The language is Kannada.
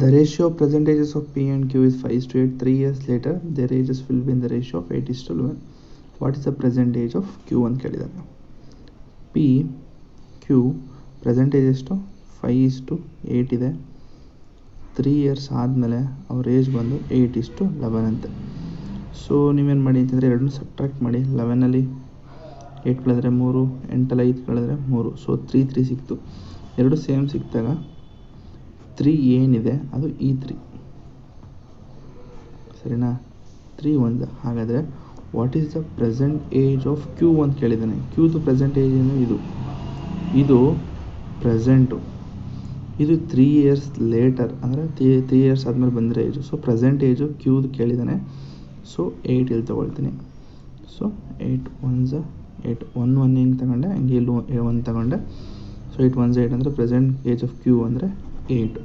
The ratio of present ages of P and Q is 5:8. 3 years later, their ages will be in the ratio of 8:11. What is the present age of Q ಅಂತ ಕೇಳಿದಾನೆ. P, Q present age ಎಷ್ಟು 5:8 ಇದೆ. 3 years ಆದಮೇಲೆ ಅವ್ರ ಏಜ್ ಬಂದು 8:11 ಅಂತೆ. ಸೊ ನೀವೇನು ಮಾಡಿ ಅಂತಂದರೆ ಎರಡನ್ನೂ ಸಬ್ಟ್ರಾಕ್ಟ್ ಮಾಡಿ. 11ಅಲ್ಲಿ 8 ಕಳೆದ್ರೆ 3, 8ಅಲ್ಲಿ 5 ಕಳೆದ್ರೆ 3. ಸೊ 3 ಸಿಕ್ತು. ಎರಡು ಸೇಮ್ ಸಿಕ್ಕಿದಾಗ 3 ಏನಿದೆ ಅದು E3, ಸರಿನಾ? 3 1. ಹಾಗಾದರೆ what is the present age of Q ಅಂತ ಕೇಳಿದ್ದಾನೆ. Qದು ಪ್ರೆಸೆಂಟ್ ಏಜ್ ಏನು? ಇದು ಪ್ರೆಸೆಂಟು. ಇದು 3 years ಲೇಟರ್, ಅಂದರೆ 3 years ಆದಮೇಲೆ ಬಂದರೆ ಏಜು. ಸೊ ಪ್ರೆಸೆಂಟ್ ಏಜು Qದು ಕೇಳಿದ್ದಾನೆ. ಸೊ 8 ಇಲ್ಲಿ ತೊಗೊಳ್ತೀನಿ. ಸೊ 8 1 8 1 1 ಹೆಂಗೆ ತಗೊಂಡೆ ಹಂಗೆ ಇಲ್ಲಿ 1 ತಗೊಂಡೆ. ಸೊ 8 1 8 ಅಂದರೆ ಪ್ರೆಸೆಂಟ್ ಏಜ್ ಆಫ್ Q ಅಂದರೆ 8.